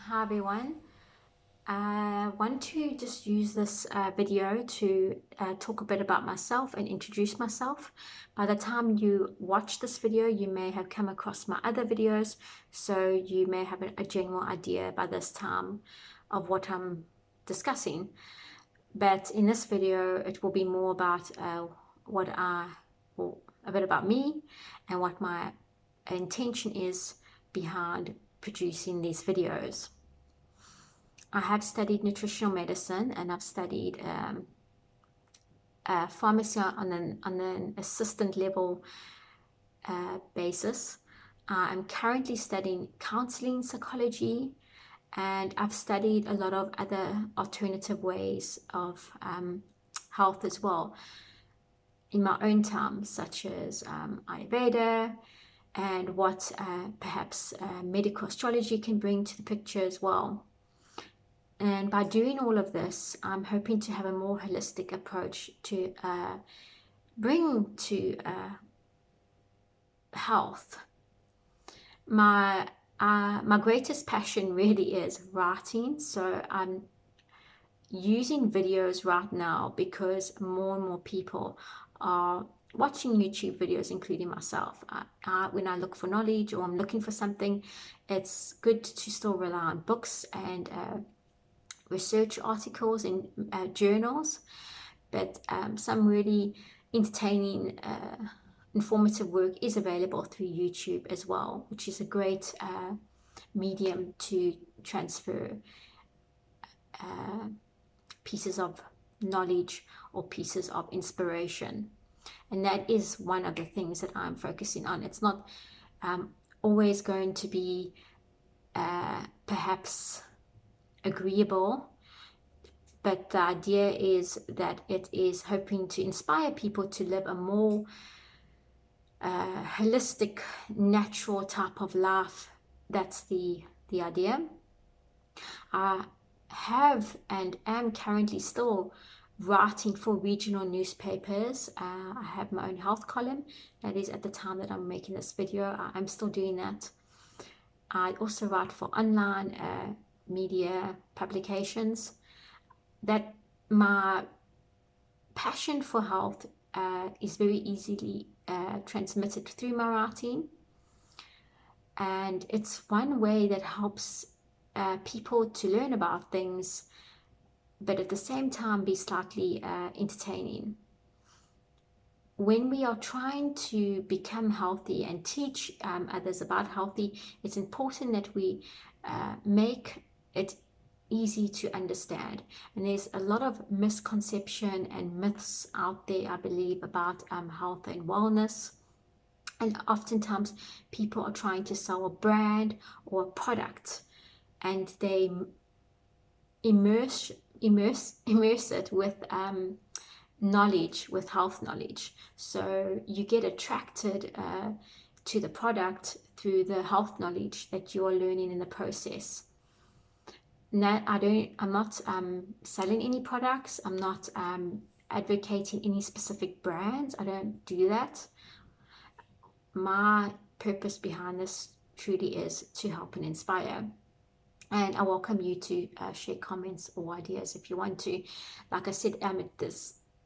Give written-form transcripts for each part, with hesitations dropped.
Hi everyone. I want to just use this video to talk a bit about myself and introduce myself. By the time you watch this video, you may have come across my other videos, so you may have a general idea by this time of what I'm discussing. But in this video, it will be more about well, a bit about me and what my intention is behind producing these videos. I have studied nutritional medicine and I've studied pharmacy on an assistant level basis. I'm currently studying counseling psychology, and I've studied a lot of other alternative ways of health as well in my own time, such as Ayurveda and what perhaps medical astrology can bring to the picture as well. And by doing all of this, I'm hoping to have a more holistic approach to bring to health. My greatest passion really is writing, so I'm using videos right now because more and more people are watching YouTube videos, including myself. When I look for knowledge or I'm looking for something, it's good to still rely on books and research articles in journals, but some really entertaining, informative work is available through YouTube as well, which is a great medium to transfer pieces of knowledge or pieces of inspiration. And that is one of the things that I'm focusing on. It's not always going to be perhaps agreeable, but the idea is that it is hoping to inspire people to live a more holistic, natural type of life. That's the idea. I have and am currently still writing for regional newspapers. I have my own health column. That is at the time that I'm making this video. I'm still doing that. I also write for online media publications. That my passion for health is very easily transmitted through my writing, and it's one way that helps people to learn about things, but at the same time be slightly entertaining. When we are trying to become healthy and teach others about healthy, it's important that we make it easy to understand. And there's a lot of misconception and myths out there, I believe, about health and wellness. And oftentimes people are trying to sell a brand or a product, and they immerse it with knowledge, with health knowledge. So you get attracted to the product through the health knowledge that you are learning in the process. Now, I'm not selling any products. I'm not advocating any specific brands. I don't do that. My purpose behind this truly is to help and inspire. And I welcome you to share comments or ideas if you want to. Like I said,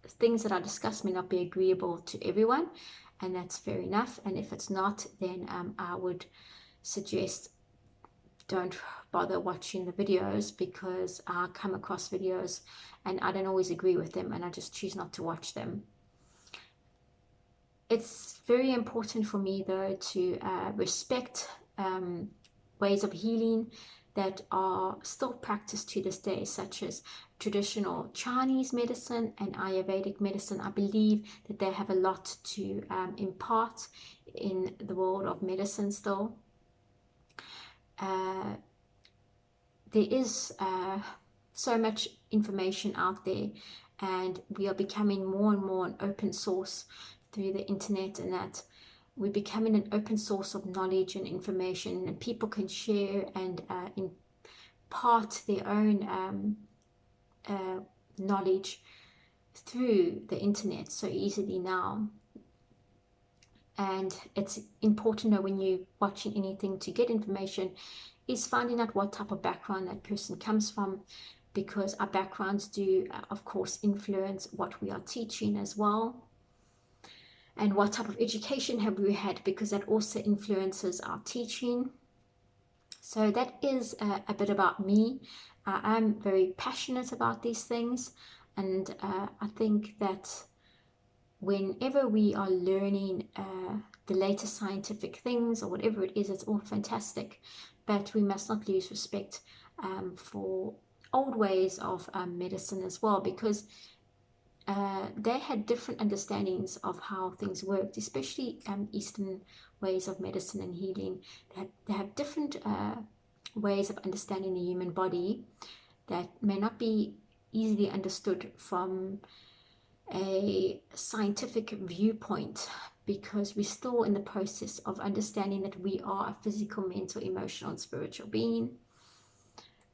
things that I discuss may not be agreeable to everyone, and that's fair enough. And if it's not, then I would suggest don't bother watching the videos, because I come across videos and I don't always agree with them and I just choose not to watch them. It's very important for me though to respect ways of healing that are still practiced to this day, such as traditional Chinese medicine and Ayurvedic medicine. I believe that they have a lot to impart in the world of medicine still. There is so much information out there, and we are becoming more and more an open source through the internet, and that we're becoming an open source of knowledge and information, and people can share and impart their own knowledge through the internet so easily now. And it's important that when you're watching anything to get information, is finding out what type of background that person comes from, because our backgrounds do, of course, influence what we are teaching as well. And what type of education have we had, because that also influences our teaching. So that is a bit about me. I'm very passionate about these things, and I think that whenever we are learning the latest scientific things or whatever it is, it's all fantastic, but we must not lose respect for old ways of medicine as well, because they had different understandings of how things worked, especially Eastern ways of medicine and healing. They have different ways of understanding the human body that may not be easily understood from a scientific viewpoint, because we're still in the process of understanding that we are a physical, mental, emotional, and spiritual being.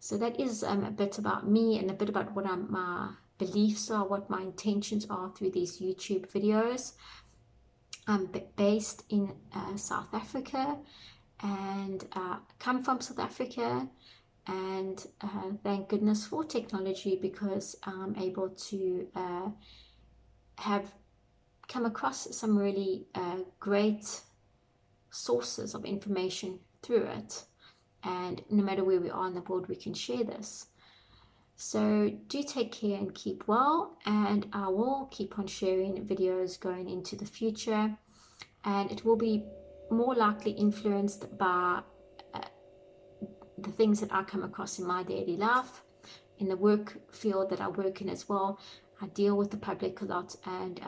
So that is a bit about me and a bit about what my beliefs are, what my intentions are through these YouTube videos. I'm based in South Africa, and come from South Africa, and thank goodness for technology, because I'm able to have come across some really great sources of information through it, and no matter where we are in the world, we can share this. So do take care and keep well, and I will keep on sharing videos going into the future, and it will be more likely influenced by the things that I come across in my daily life, in the work field that I work in as well. I deal with the public a lot, and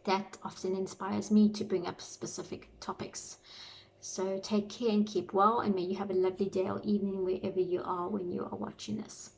that often inspires me to bring up specific topics. So take care and keep well, and may you have a lovely day or evening wherever you are when you are watching this.